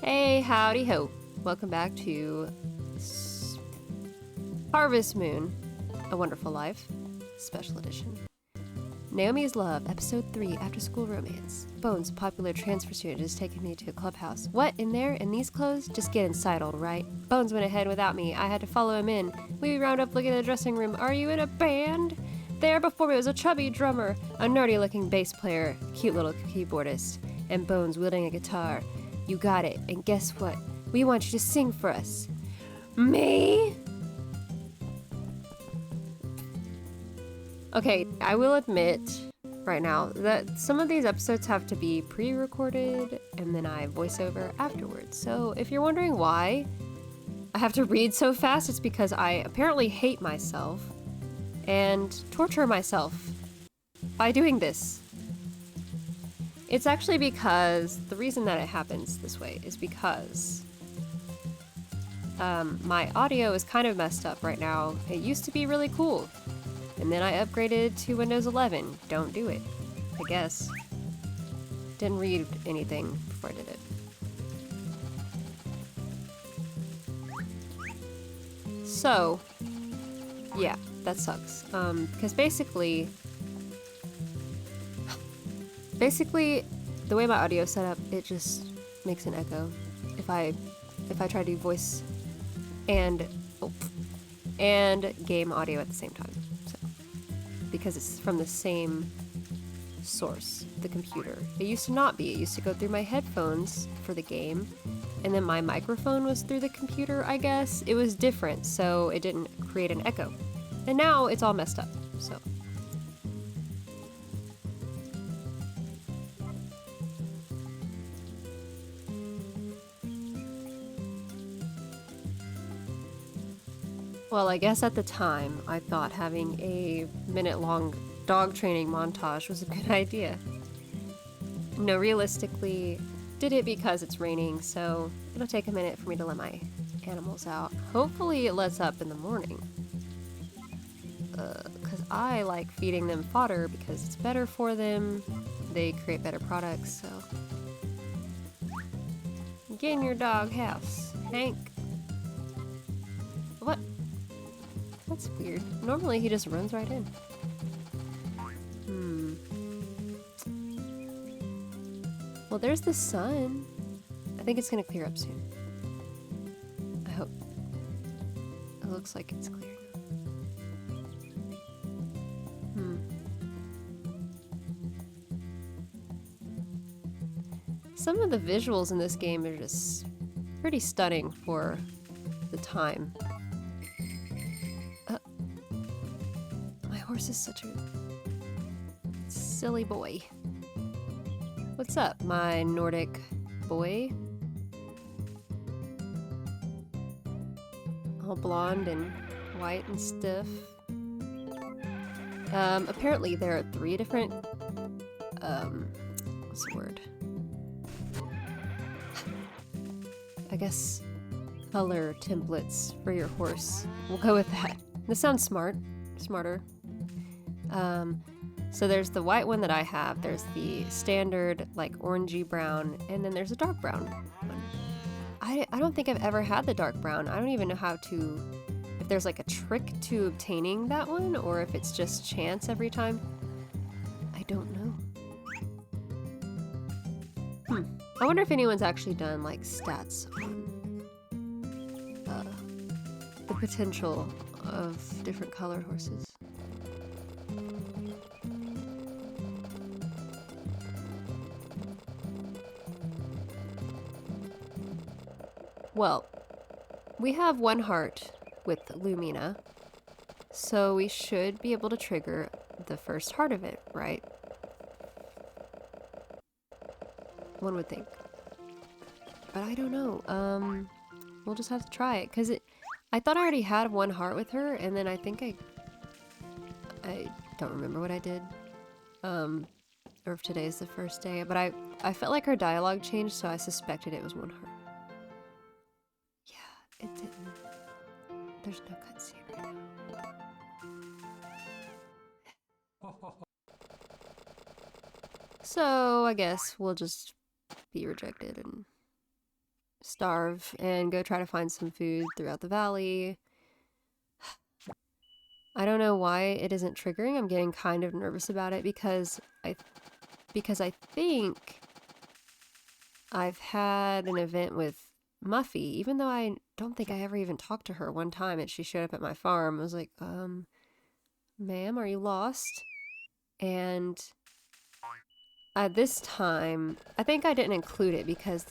Hey, howdy ho. Welcome back to Harvest Moon, A Wonderful Life, Special Edition. Naomi's Love, Episode 3, After School Romance. Bones, a popular transfer student, has taken me to a clubhouse. What, in there? In these clothes? Just get inside, all right. Bones went ahead without me. I had to follow him in. We round up looking at the dressing room. Are you in a band? There before me was a chubby drummer, a nerdy-looking bass player, cute little keyboardist, and Bones wielding a guitar. You got it, and guess what? We want you to sing for us. Me? Okay, I will admit right now that some of these episodes have to be pre-recorded and then I voice over afterwards. So if you're wondering why I have to read so fast, it's because I apparently hate myself and torture myself by doing this. It's actually because the reason that it happens this way is because my audio is kind of messed up right now. It used to be really cool, and then I upgraded to Windows 11. Don't do it, I guess. Didn't read anything before I did it. So, yeah, that sucks. Because basically, the way my audio is set up, it just makes an echo. If I try to do voice and game audio at the same time, so because it's from the same source, the computer. It used to not be. It used to go through my headphones for the game, and then my microphone was through the computer. I guess it was different, so it didn't create an echo. And now it's all messed up. So. Well, I guess at the time, I thought having a minute-long dog training montage was a good idea. No, realistically, did it because it's raining, so it'll take a minute for me to let my animals out. Hopefully it lets up in the morning. Because I like feeding them fodder because it's better for them. They create better products, so. Get in your dog house, Hank. What? That's weird. Normally he just runs right in. Well, there's the sun. I think it's gonna clear up soon. I hope. It looks like it's clear. Some of the visuals in this game are just pretty stunning for the time. My horse is such a silly boy. What's up, my Nordic boy? All blonde and white and stiff. Apparently there are 3 different, what's the word? I guess color templates for your horse. We'll go with that. This sounds smarter. So there's the white one that I have, there's the standard, like, orangey brown, and then there's a dark brown one. I don't think I've ever had the dark brown. I don't even know if there's like a trick to obtaining that one, or if it's just chance every time. I don't know. I wonder if anyone's actually done, like, stats on the potential of different colored horses. Well, we have 1 heart with Lumina, so we should be able to trigger the first heart of it, right? One would think. But I don't know. We'll just have to try it, because I thought I already had 1 heart with her, and then I think I don't remember what I did. Or if today's the first day, but I felt like her dialogue changed, so I suspected it was 1 heart. Yeah, it didn't. There's no cutscene right now. So I guess we'll just be rejected and starve and go try to find some food throughout the valley. I don't know why it isn't triggering. I'm getting kind of nervous about it because I think I've had an event with Muffy, even though I don't think I ever even talked to her one time and she showed up at my farm. I was like, ma'am, are you lost? And this time, I think I didn't include it because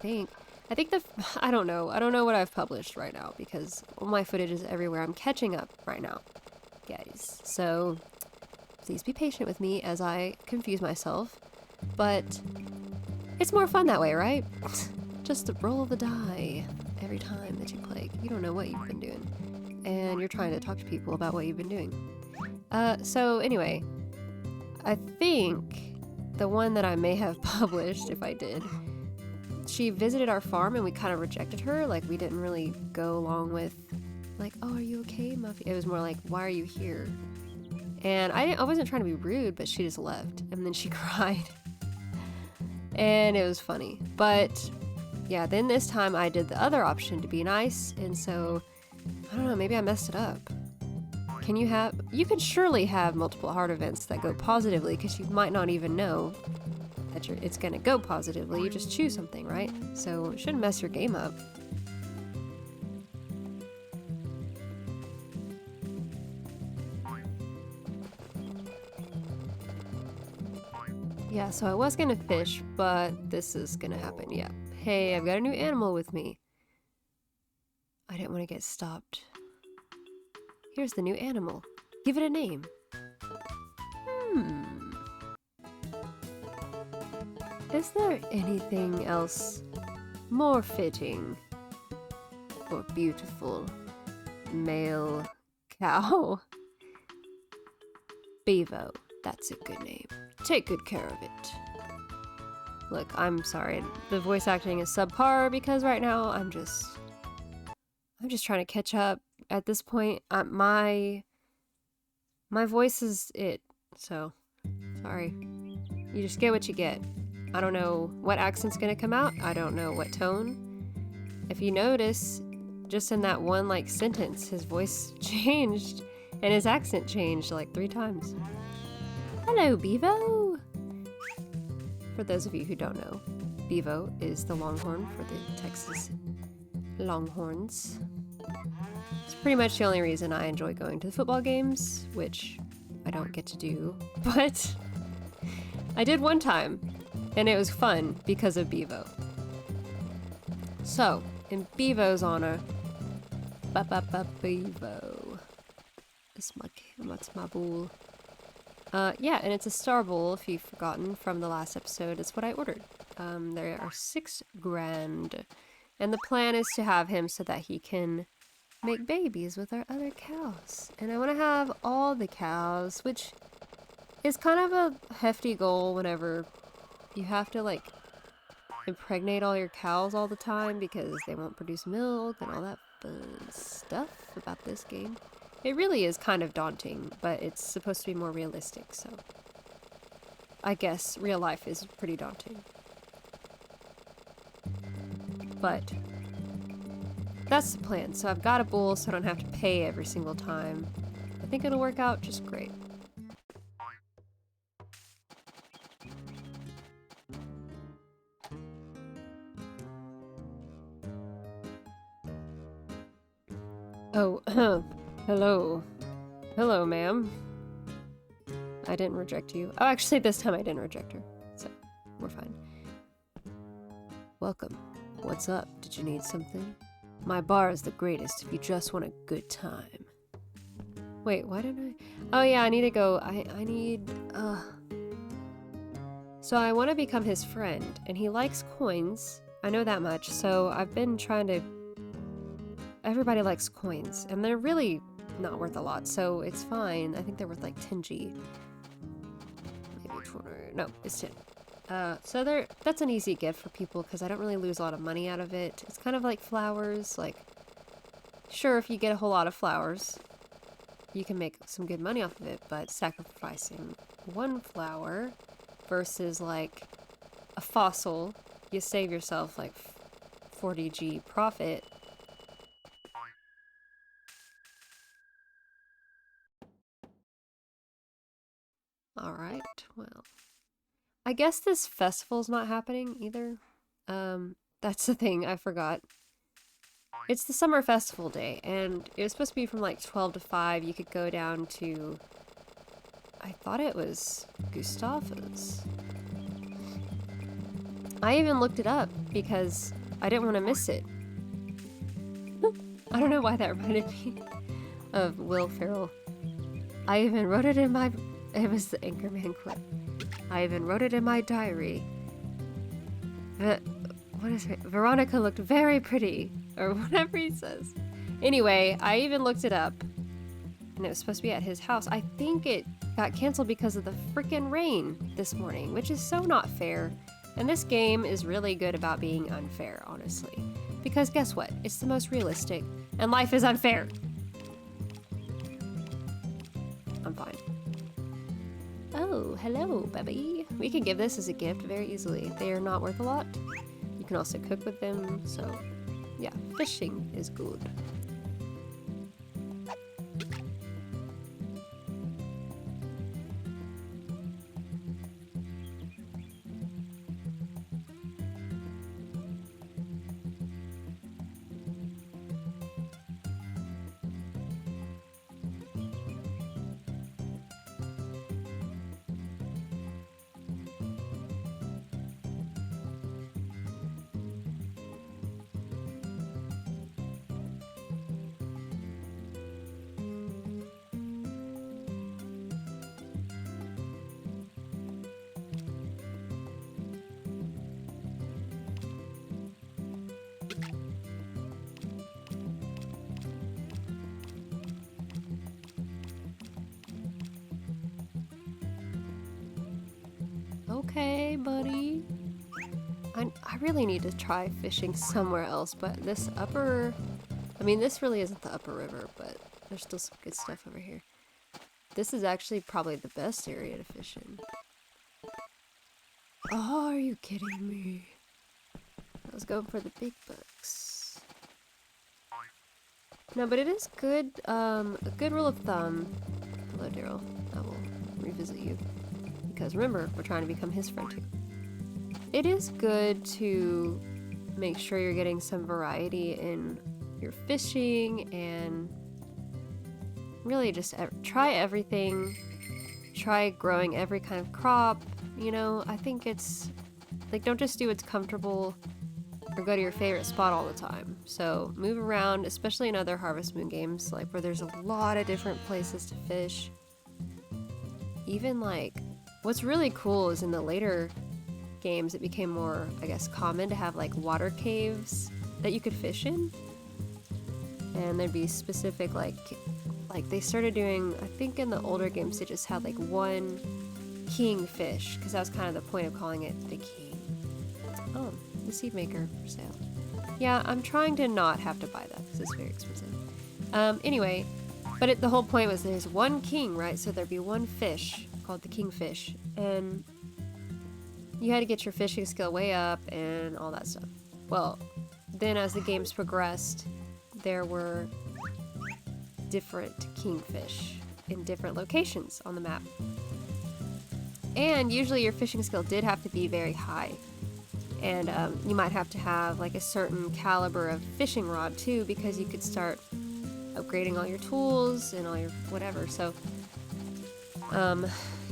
I don't know. I don't know what I've published right now because all my footage is everywhere. I'm catching up right now, guys. So please be patient with me as I confuse myself. But it's more fun that way, right? Just to roll the die every time that you play. You don't know what you've been doing. And you're trying to talk to people about what you've been doing. So anyway, I think the one that I may have published, if I did, she visited our farm and we kind of rejected her. Like, we didn't really go along with, like, oh, are you okay, Muffy? It was more like, why are you here? And I wasn't trying to be rude, but she just left. And then she cried. And it was funny. But yeah, then this time I did the other option to be nice. And so, I don't know, maybe I messed it up. You can surely have multiple heart events that go positively because you might not even know that it's going to go positively. You just choose something, right? So it shouldn't mess your game up. Yeah, so I was going to fish, but this is going to happen, yeah. Hey, I've got a new animal with me. I didn't want to get stopped. Here's the new animal. Give it a name. Is there anything else more fitting for beautiful male cow? Bevo, that's a good name. Take good care of it. Look, I'm sorry. The voice acting is subpar because right now I'm just trying to catch up. At this point, my voice is it. So, sorry. You just get what you get. I don't know what accent's gonna come out. I don't know what tone. If you notice, just in that one like sentence, his voice changed and his accent changed like 3 times. Hello, Bevo! For those of you who don't know, Bevo is the Longhorn for the Texas Longhorns. It's pretty much the only reason I enjoy going to the football games, which I don't get to do, but I did one time. And it was fun because of Bevo. So, in Bevo's honor, Bevo. That's my bowl. Yeah, and it's a star bowl, if you've forgotten from the last episode. It's what I ordered. There are 6 grand. And the plan is to have him so that he can make babies with our other cows. And I want to have all the cows, which is kind of a hefty goal whenever you have to, like, impregnate all your cows all the time because they won't produce milk and all that fun stuff about this game. It really is kind of daunting, but it's supposed to be more realistic, so I guess real life is pretty daunting. But that's the plan. So I've got a bull so I don't have to pay every single time. I think it'll work out just great. Oh, hello. Hello, ma'am. I didn't reject you. Oh, actually, this time I didn't reject her. So, we're fine. Welcome. What's up? Did you need something? My bar is the greatest if you just want a good time. Wait, why didn't I? Oh, yeah, I need to go. I need, So I want to become his friend, and he likes coins. I know that much, so I've been trying to... Everybody likes coins, and they're really not worth a lot, so it's fine. I think they're worth like 10G. Maybe 20. No, it's 10. So that's an easy gift for people because I don't really lose a lot of money out of it. It's kind of like flowers. Like, sure, if you get a whole lot of flowers, you can make some good money off of it, but sacrificing one flower versus like a fossil, you save yourself like 40G profit. Alright, well. I guess this festival's not happening either. That's the thing, I forgot. It's the summer festival day, and it was supposed to be from like 12 to 5. You could go down to... I thought it was Gustafa's. I even looked it up because I didn't want to miss it. I don't know why that reminded me of Will Ferrell. I even wrote it in my... It was the Anchorman quote. I even wrote it in my diary. What is it? Veronica looked very pretty. Or whatever he says. Anyway, I even looked it up. And it was supposed to be at his house. I think it got canceled because of the freaking rain this morning, which is so not fair. And this game is really good about being unfair, honestly. Because guess what? It's the most realistic. And life is unfair. I'm fine. Oh, hello, baby. We can give this as a gift very easily. They are not worth a lot. You can also cook with them, so yeah, fishing is good. Okay, buddy. I really need to try fishing somewhere else, but this upper... I mean, this really isn't the upper river, but there's still some good stuff over here. This is actually probably the best area to fish in. Oh, are you kidding me? I was going for the big bucks. No, but it is good, a good rule of thumb. Hello, Daryl. I will revisit you. Because remember, we're trying to become his friend too. It is good to make sure you're getting some variety in your fishing and really just try everything. Try growing every kind of crop. You know, I think it's like, don't just do what's comfortable or go to your favorite spot all the time. So move around, especially in other Harvest Moon games, like where there's a lot of different places to fish. Even like, what's really cool is in the later games it became more, I guess, common to have like water caves that you could fish in. And there'd be specific like they started doing, I think in the older games they just had like one king fish, because that was kind of the point of calling it the king. Oh, the seed maker for sale. Yeah, I'm trying to not have to buy that because it's very expensive. Anyway, but the whole point was there's one king, right? So there'd be one fish called the kingfish, and you had to get your fishing skill way up and all that stuff. Well, then as the games progressed, there were different kingfish in different locations on the map. And usually your fishing skill did have to be very high. And you might have to have like a certain caliber of fishing rod too, because you could start upgrading all your tools and all your whatever. So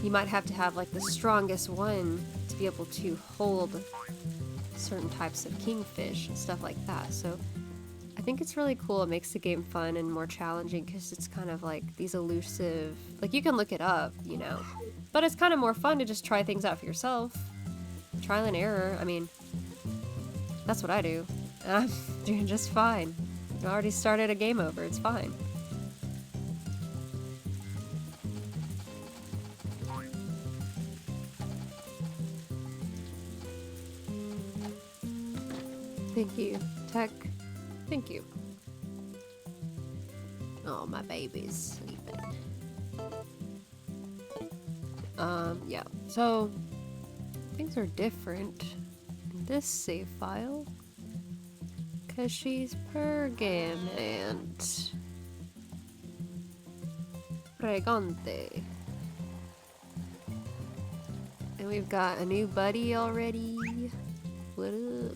you might have to have like the strongest one to be able to hold certain types of kingfish and stuff like that. So I think it's really cool. It makes the game fun and more challenging because it's kind of like these elusive, like you can look it up, you know, but it's kind of more fun to just try things out for yourself. Trial and error. I mean, that's what I do. And I'm doing just fine. I already started a game over. It's fine. Thank you, Tech. Thank you. Oh, my baby's sleeping. Yeah. So things are different in this save file. 'cause she's pregnant. Pregante. And we've got a new buddy already. What up?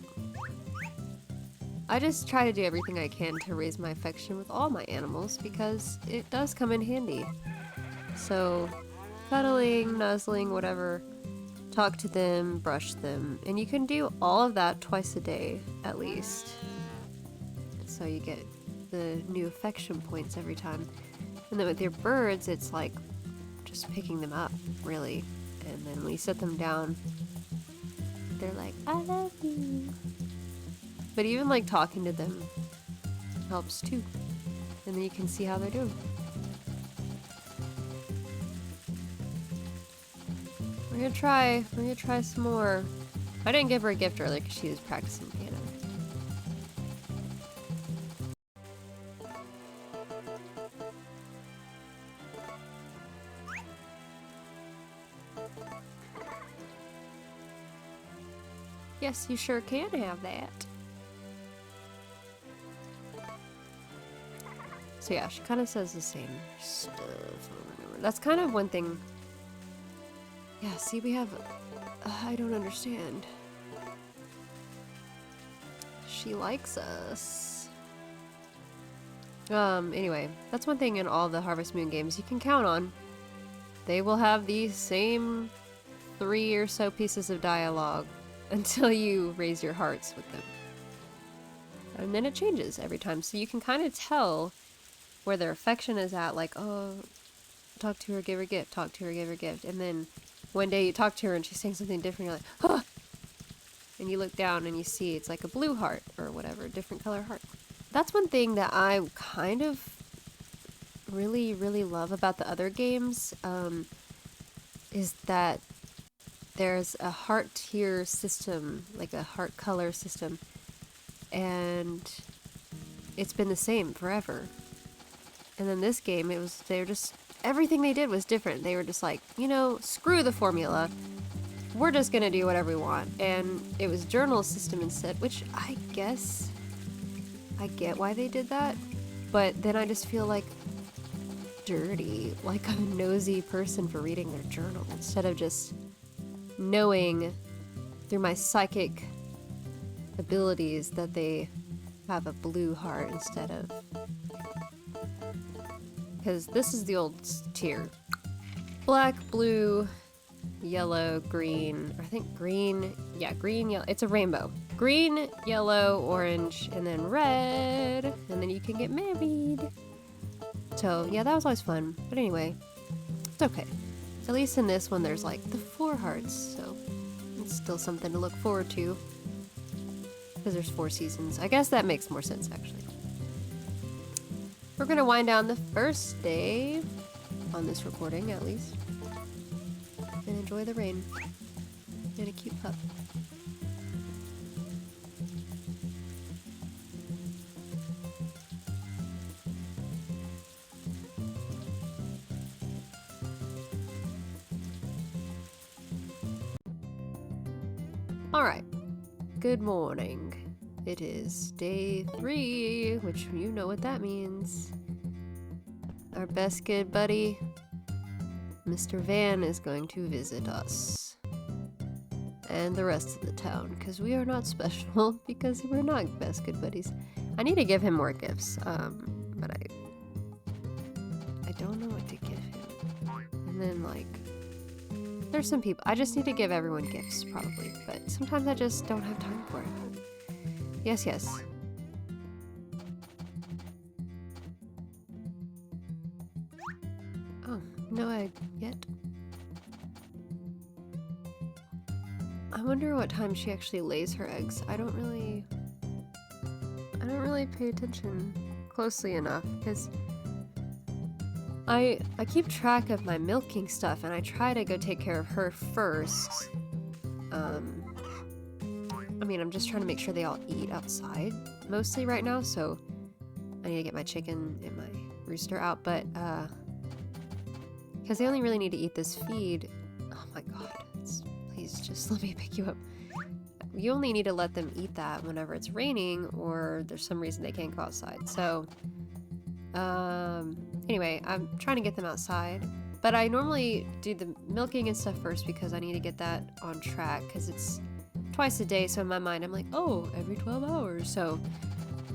I just try to do everything I can to raise my affection with all my animals because it does come in handy. So, cuddling, nuzzling, whatever, talk to them, brush them, and you can do all of that twice a day at least. So you get the new affection points every time. And then with your birds, it's like just picking them up, really. And then when you set them down, they're like, I love you. But even like talking to them helps too. And then you can see how they're doing. We're gonna try some more. I didn't give her a gift earlier because she was practicing piano. Yes, you sure can have that. So yeah, she kind of says the same stuff over and over. That's kind of one thing. Yeah, see, we have... I don't understand. She likes us. Anyway, that's one thing in all the Harvest Moon games you can count on. They will have the same 3 or so pieces of dialogue until you raise your hearts with them. And then it changes every time, so you can kind of tell where their affection is at, like, oh, talk to her, give her a gift, talk to her, give her a gift. And then one day you talk to her and she's saying something different, you're like, oh! And you look down and you see it's like a blue heart or whatever, a different color heart. That's one thing that I kind of really, really love about the other games, is that there's a heart tier system, like a heart color system, and it's been the same forever. And then this game, everything they did was different. They were just like, you know, screw the formula. We're just gonna do whatever we want. And it was journal system instead, which I guess I get why they did that. But then I just feel like dirty, like I'm a nosy person for reading their journal instead of just knowing through my psychic abilities that they have a blue heart instead of... Because this is the old tier. Black, blue, yellow, green, I think green, yeah, green, yellow, it's a rainbow. Green, yellow, orange, and then red, and then you can get married. So, yeah, that was always fun. But anyway, it's okay. So at least in this one, there's like the 4 hearts, so it's still something to look forward to. Because there's 4 seasons. I guess that makes more sense, actually. We're gonna wind down the first day, on this recording at least, and enjoy the rain, and a cute pup. Alright, good morning. It is day 3, which you know what that means. Our best good buddy, Mr. Van, is going to visit us. And the rest of the town, because we are not special, because we're not best good buddies. I need to give him more gifts, but I don't know what to give him. And then, like, there's some people, I just need to give everyone gifts, probably, but sometimes I just don't have time for it. Yes, yes. Oh, no egg yet. I wonder what time she actually lays her eggs. I don't really pay attention closely enough because I keep track of my milking stuff and I try to go take care of her first. I mean, I'm just trying to make sure they all eat outside mostly right now, so I need to get my chicken and my rooster out, but, because they only really need to eat this feed. Oh my god, please just let me pick you up. you only need to let them eat that whenever it's raining or there's some reason they can't go outside. So, anyway, I'm trying to get them outside. But I normally do the milking and stuff first because I need to get that on track because it's twice a day. So in my mind, I'm like, oh, every 12 hours. So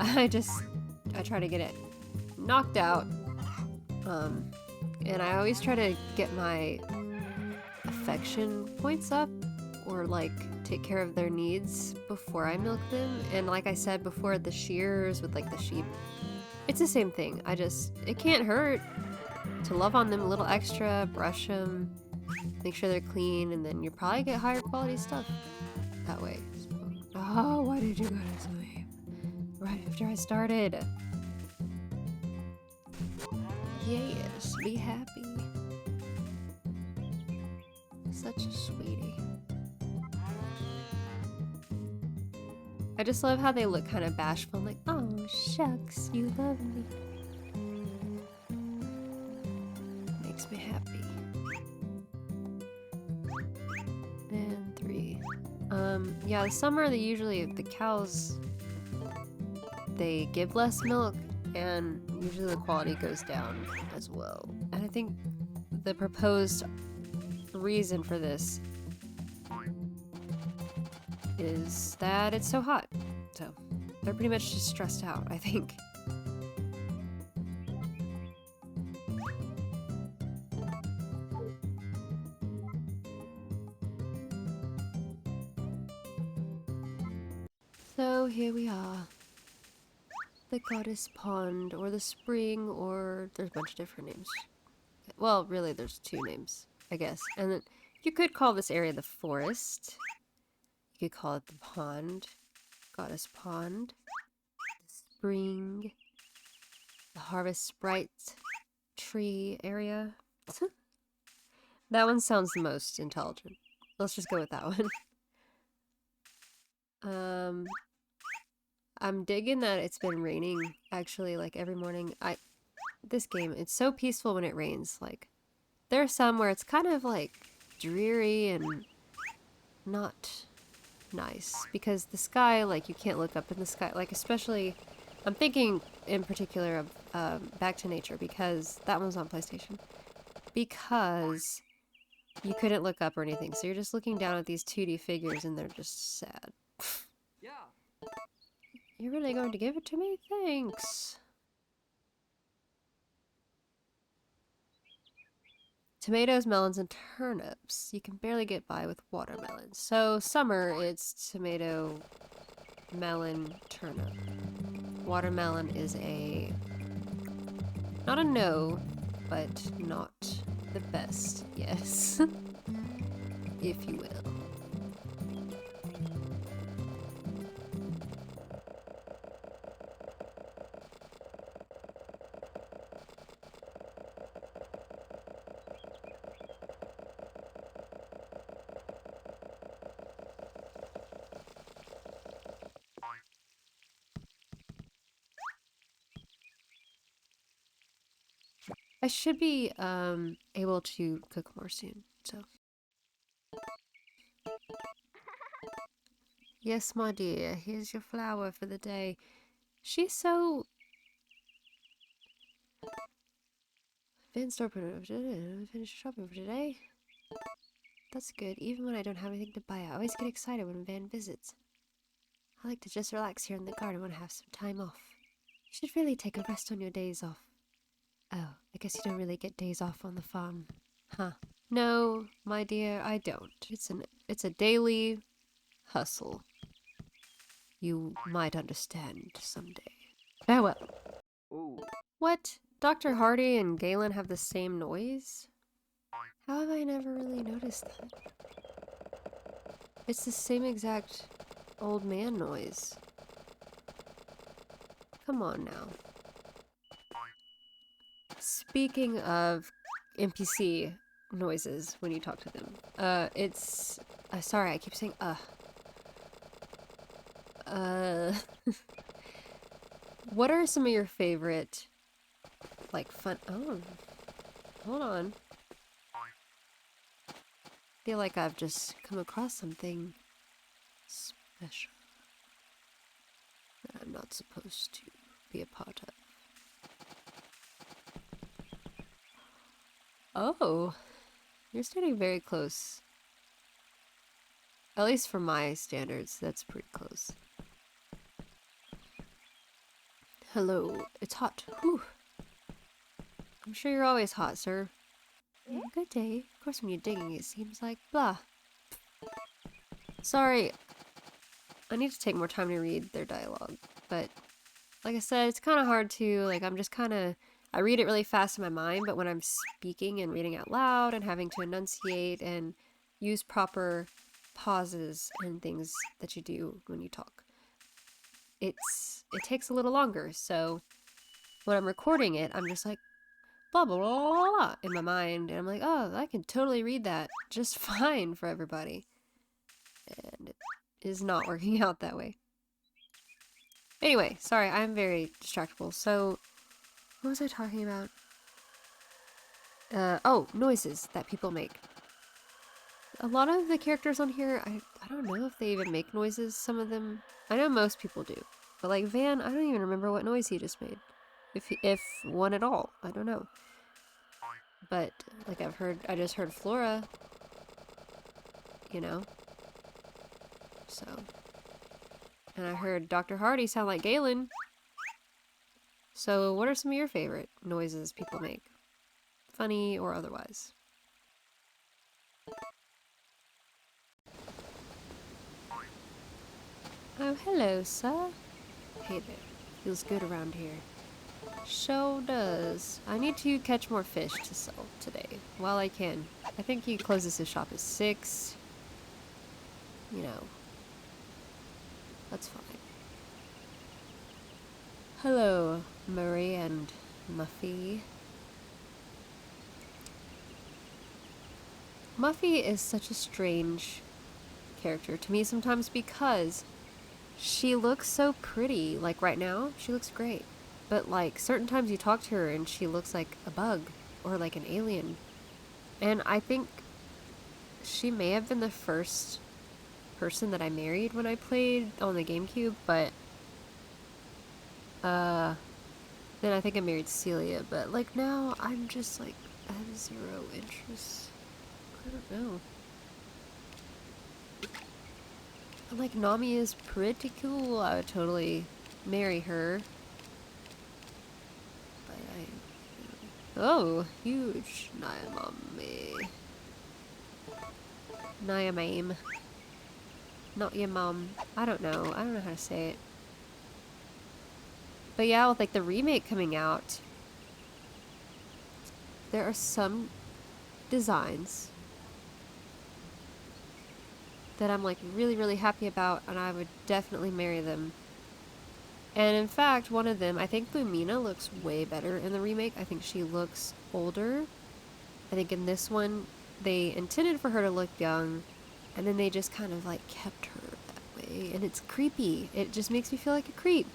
I try to get it knocked out. And I always try to get my affection points up or like take care of their needs before I milk them. And like I said before, the shears with like the sheep, it's the same thing. It can't hurt to love on them a little extra, brush them, make sure they're clean, and then you probably get higher quality stuff that way. So, oh, why did you go to sleep? Right after I started. Yes, be happy. Such a sweetie. I just love how they look kind of bashful. I'm like, oh, shucks, you love me. Makes me happy. And 3. Yeah, the summer, the cows, they give less milk, and usually the quality goes down as well. And I think the proposed reason for this is that it's so hot. So they're pretty much just stressed out, I think. So here we are. The goddess pond, or the spring, or there's a bunch of different names. Well, really, there's 2 names, I guess. And then you could call this area the forest. You could call it the pond, goddess pond, the spring, the harvest sprite tree area. That one sounds the most intelligent. Let's just go with that one. I'm digging that it's been raining, actually, like, every morning. This game, it's so peaceful when it rains. Like, there are some where it's kind of, like, dreary and not nice. Because the sky, like, you can't look up in the sky. Like, especially, I'm thinking in particular of Back to Nature, because that one's on PlayStation. Because you couldn't look up or anything. So you're just looking down at these 2D figures and they're just sad. Yeah. You're really going to give it to me? Thanks. Tomatoes, melons, and turnips. You can barely get by with watermelons. So summer, it's tomato, melon, turnip. Watermelon is not a no, but not the best, yes. If you will. I should be able to cook more soon, so. Yes, my dear, here's your flour for the day. She's so... Van store finished shopping for today. That's good. Even when I don't have anything to buy, I always get excited when Van visits. I like to just relax here in the garden when I have some time off. You should really take a rest on your days off. Oh, I guess you don't really get days off on the farm. Huh. No, my dear, I don't. It's a daily hustle. You might understand someday. Farewell. Ooh. What? Dr. Howdy and Galen have the same noise? How have I never really noticed that? It's the same exact old man noise. Come on now. Speaking of NPC noises when you talk to them, sorry, I keep saying what are some of your favorite, like, fun... Oh, hold on. I feel like I've just come across something special that I'm not supposed to be a part of. Oh, you're standing very close. At least for my standards, that's pretty close. Hello, it's hot. Whew. I'm sure you're always hot, sir. Good day. Of course, when you're digging, it seems like blah. Sorry, I need to take more time to read their dialogue, but like I said, it's kind of hard to, like, I read it really fast in my mind, but when I'm speaking and reading out loud and having to enunciate and use proper pauses and things that you do when you talk, it takes a little longer. So when I'm recording it, I'm just like blah blah blah blah, blah in my mind, and I'm like, oh, I can totally read that just fine for everybody, and it is not working out that way. Anyway, sorry, I'm very distractible. So what was I talking about? Oh, noises that people make. A lot of the characters on here, I don't know if they even make noises. Some of them, I know most people do. But like Van, I don't even remember what noise he just made. If one at all. I don't know. But like I just heard Flora, you know. So. And I heard Dr. Howdy sound like Galen. So what are some of your favorite noises people make? Funny or otherwise? Oh, hello, sir. Hey there. Feels good around here. Sure does. I need to catch more fish to sell today, while I can. I think he closes his shop at 6. You know. That's fine. Hello, Murray and Muffy. Muffy is such a strange character to me sometimes because she looks so pretty. Like right now, she looks great. But like certain times you talk to her and she looks like a bug or like an alien. And I think she may have been the first person that I married when I played on the GameCube, but then I think I married Celia, but like now I'm just like I have 0 interest. I don't know. Like, Nami is pretty cool. I would totally marry her. But oh, huge Nayamame. Nayamame. Not your mom. I don't know. I don't know how to say it. But yeah, with like the remake coming out, there are some designs that I'm like really, really happy about, and I would definitely marry them. And in fact, one of them, I think Lumina looks way better in the remake. I think she looks older. I think in this one, they intended for her to look young, and then they just kind of like kept her that way, and it's creepy. It just makes me feel like a creep.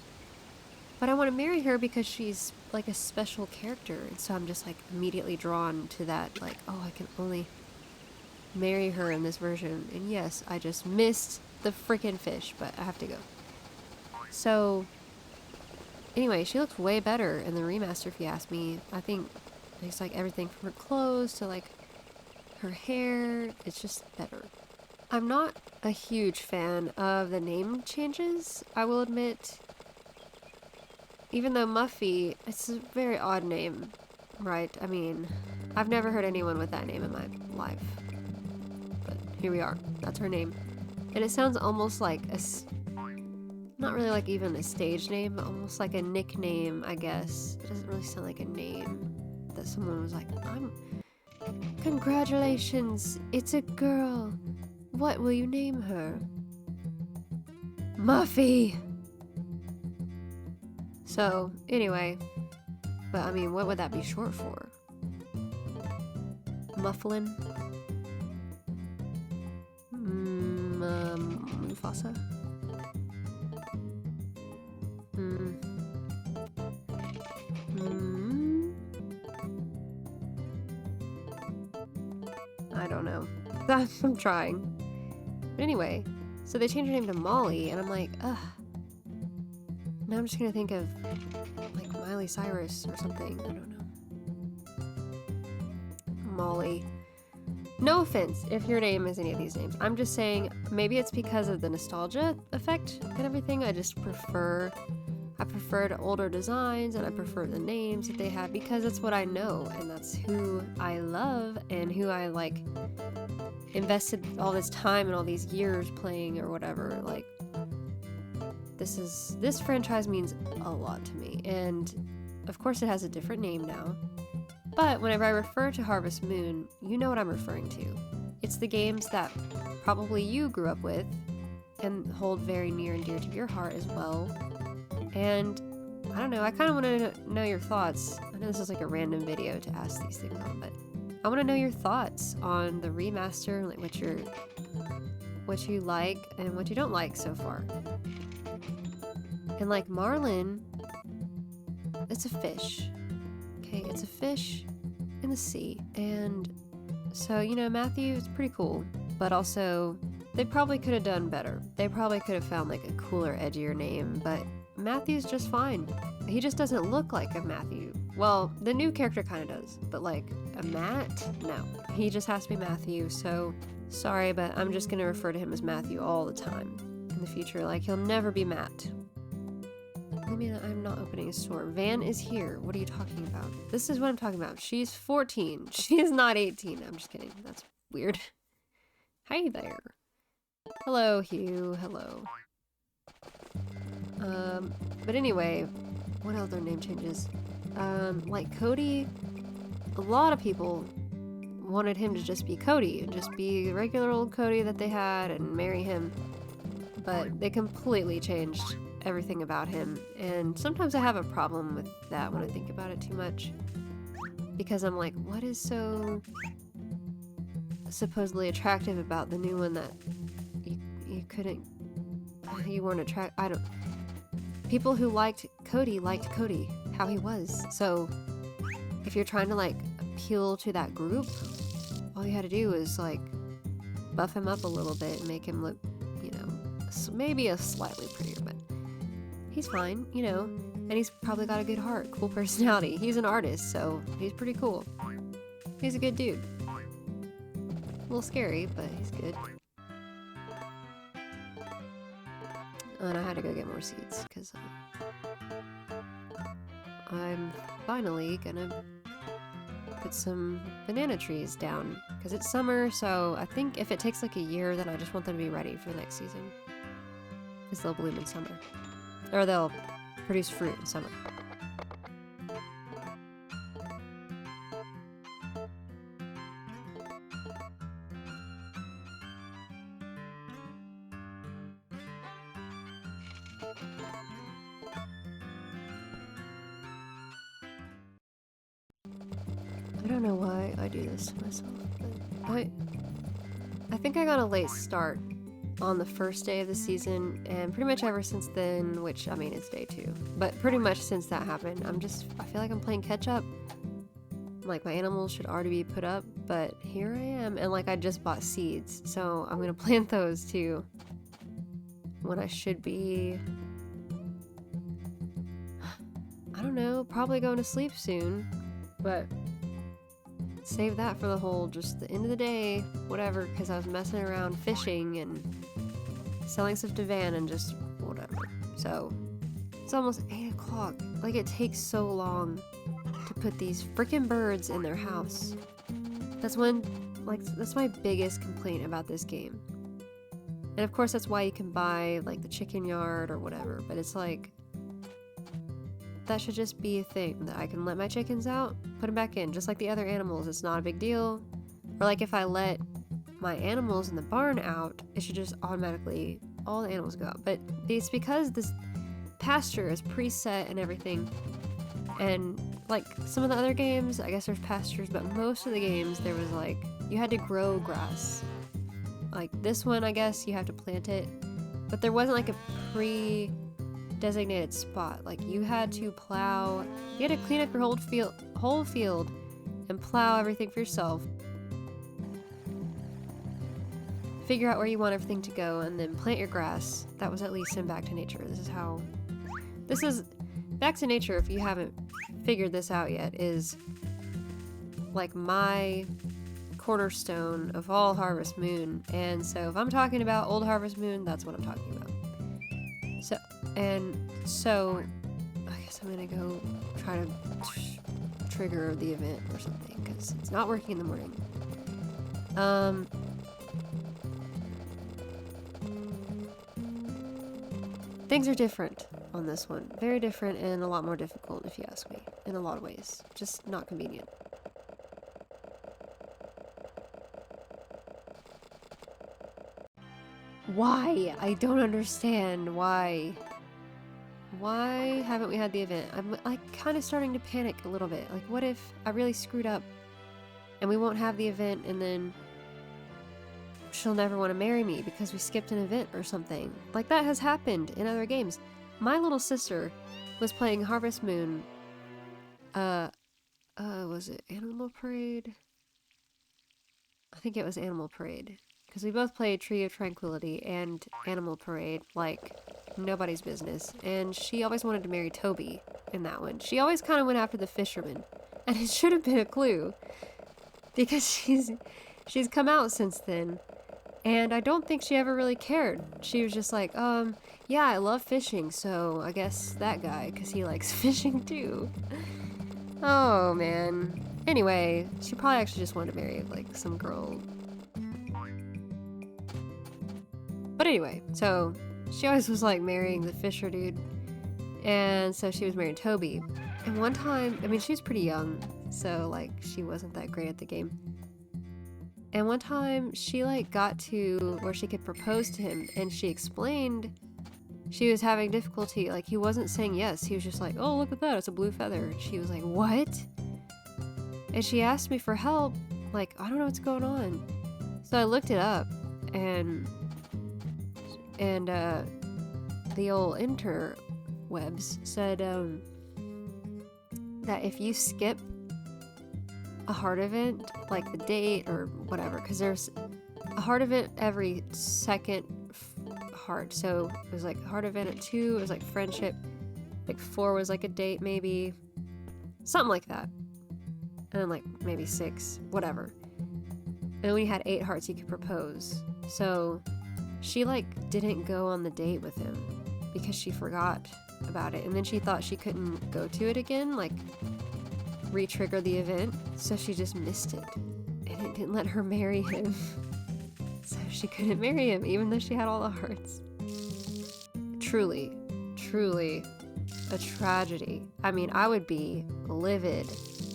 But I want to marry her because she's like a special character, and so I'm just like immediately drawn to that, like, oh, I can only marry her in this version. And yes, I just missed the freaking fish, but I have to go. So anyway, she looks way better in the remaster if you ask me. I think it's like everything from her clothes to like her hair, it's just better. I'm not a huge fan of the name changes, I will admit. Even though Muffy, it's a very odd name, right? I mean, I've never heard anyone with that name in my life. But here we are. That's her name. And it sounds almost like not really like even a stage name, but almost like a nickname, I guess. It doesn't really sound like a name that someone was like, congratulations, it's a girl. What will you name her? Muffy! So, anyway, but I mean, what would that be short for? Mufflin? Mufasa? I don't know. I'm trying. But anyway, So they changed her name to Molly, and I'm like, ugh. Now I'm just gonna think of like Miley Cyrus or something. I don't know. Molly. No offense if your name is any of these names. I'm just saying maybe it's because of the nostalgia effect and everything. I prefer older designs, and I prefer the names that they have because that's what I know and that's who I love and who I like invested all this time and all these years playing or whatever. Like this franchise means a lot to me, and of course it has a different name now. But whenever I refer to Harvest Moon, you know what I'm referring to. It's the games that probably you grew up with and hold very near and dear to your heart as well. And I don't know, I kind of want to know your thoughts. I know this is like a random video to ask these things on, but I want to know your thoughts on the remaster, like what you like and what you don't like so far. And like Marlin, it's a fish. Okay, it's a fish in the sea. And so, you know, Matthew is pretty cool, but also they probably could have done better. They probably could have found like a cooler, edgier name, but Matthew's just fine. He just doesn't look like a Matthew. Well, the new character kind of does, but like a Matt? No. He just has to be Matthew, so sorry, but I'm just gonna refer to him as Matthew all the time in the future. Like, he'll never be Matt. I mean, I'm not opening a store. Van is here. What are you talking about? This is what I'm talking about. She's 14. She is not 18. I'm just kidding. That's weird. Hi there. Hello, Hugh. Hello. But anyway, what other name changes? Like Cody, a lot of people wanted him to just be Cody and just be the regular old Cody that they had and marry him. But they completely changed everything about him, and sometimes I have a problem with that when I think about it too much, because I'm like, what is so supposedly attractive about the new one that you weren't attracted? I don't. People who liked Cody how he was. So if you're trying to like appeal to that group, all you had to do was like buff him up a little bit and make him look, you know, maybe a slightly prettier, but he's fine, you know, and he's probably got a good heart, cool personality. He's an artist, so he's pretty cool. He's a good dude. A little scary, but he's good. And I had to go get more seeds, because I'm finally gonna put some banana trees down, because it's summer, so I think if it takes like a year, then I just want them to be ready for the next season, because they'll bloom in summer. Or they'll produce fruit in summer. I don't know why I do this to myself, but I think I got a late start on the first day of the season, and pretty much ever since then, which, I mean, it's day 2, but pretty much since that happened, I feel like I'm playing catch up. Like, my animals should already be put up, but here I am, and like, I just bought seeds, so I'm gonna plant those too when I should be, I don't know, probably going to sleep soon, but save that for the whole, just the end of the day, whatever, because I was messing around fishing and selling stuff to Van and just whatever. So it's almost 8 o'clock. Like, it takes so long to put these freaking birds in their house. That's my biggest complaint about this game. And of course that's why you can buy like the chicken yard or whatever, but it's like, that should just be a thing, that I can let my chickens out, put them back in, just like the other animals. It's not a big deal. Or like if I let my animals in the barn out, it should just automatically, all the animals go out. But it's because this pasture is preset and everything. And like some of the other games, I guess there's pastures, but most of the games there was like, you had to grow grass. Like this one, I guess you have to plant it, but there wasn't like a designated spot. Like, you had to plow, you had to clean up your whole field and plow everything for yourself. figure out where you want everything to go, and then plant your grass. That was at least in Back to Nature. This is Back to Nature, if you haven't figured this out yet, is like my cornerstone of all Harvest Moon. And so if I'm talking about old Harvest Moon, that's what I'm talking about. So I guess I'm gonna go try to trigger the event or something, because it's not working in the morning. Things are different on this one. Very different and a lot more difficult, if you ask me, in a lot of ways. Just not convenient. Why? I don't understand why. Why haven't we had the event? I'm like kind of starting to panic a little bit. Like, what if I really screwed up and we won't have the event, and then she'll never want to marry me because we skipped an event or something? Like, that has happened in other games. My little sister was playing Harvest Moon. Was it Animal Parade? I think it was Animal Parade. Because we both played Tree of Tranquility and Animal Parade, like nobody's business. And she always wanted to marry Toby in that one. She always kind of went after the fisherman. And it should have been a clue. Because she's come out since then. And I don't think she ever really cared. She was just like, yeah, I love fishing, so I guess that guy, because he likes fishing too. Oh, man. Anyway, she probably actually just wanted to marry, like, some girl. But anyway, so she always was like marrying the fisher dude, and so she was marrying Toby. And one time, I mean, she was pretty young, so like she wasn't that great at the game. And one time she like got to where she could propose to him, and she explained she was having difficulty. Like, he wasn't saying yes. He was just like, oh, look at that, it's a blue feather. And she was like, what? And she asked me for help. Like, I don't know what's going on. So I looked it up, and the old interwebs said that if you skip a heart event, like the date or whatever, because there's a heart event every second heart. So it was like a heart event at 2, it was like friendship, like 4 was like a date, maybe something like that, and then like maybe 6, whatever. And then when you had 8 hearts, you could propose. So she like didn't go on the date with him because she forgot about it, and then she thought she couldn't go to it again, like re-trigger the event, so she just missed it, and it didn't let her marry him. So she couldn't marry him even though she had all the hearts. Truly a tragedy. I mean, I would be livid.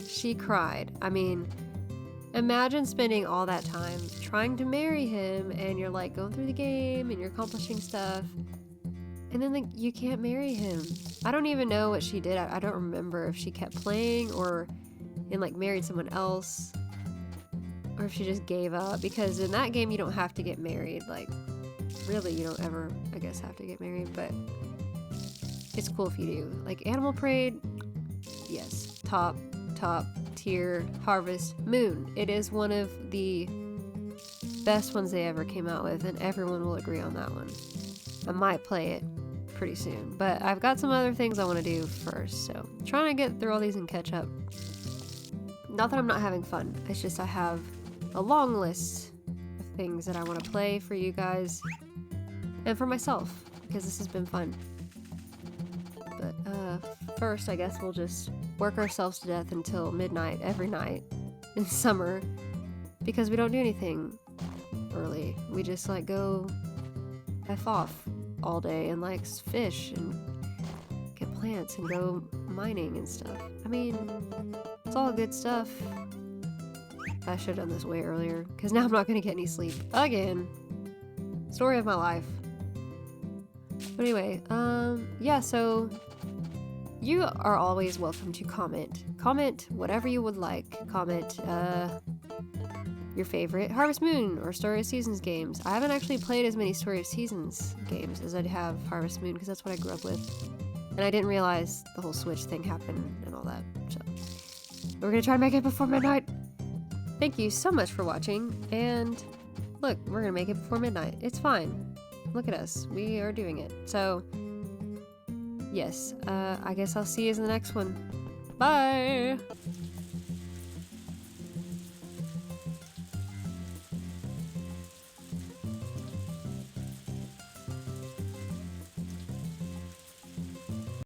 She cried. I mean, imagine spending all that time trying to marry him, and you're like going through the game and you're accomplishing stuff, and then like you can't marry him. I don't even know what she did. I don't remember if she kept playing or and like married someone else, or if she just gave up, because in that game you don't have to get married. Like, really, you don't ever, I guess, have to get married, but it's cool if you do. Like Animal Parade, yes, top tier Harvest Moon. It is one of the best ones they ever came out with, and everyone will agree on that one. I might play it pretty soon, but I've got some other things I want to do first, so I'm trying to get through all these and catch up. Not that I'm not having fun, it's just I have a long list of things that I want to play for you guys and for myself, because this has been fun. But first, I guess we'll just work ourselves to death until midnight every night in summer, because we don't do anything early. We just like go F off all day and like fish and get plants and go mining and stuff. I mean, it's all good stuff. I should have done this way earlier, because now I'm not going to get any sleep again. Story of my life. But anyway, yeah, so you are always welcome to comment. Comment whatever you would like. Comment your favorite Harvest Moon or Story of Seasons games. I haven't actually played as many Story of Seasons games as I have Harvest Moon, because that's what I grew up with. And I didn't realize the whole Switch thing happened and all that. So we're going to try to make it before midnight. Thank you so much for watching, and Look, we're gonna make it before midnight. It's fine. Look at us. We are doing it. So, yes, I guess I'll see you in the next one. Bye!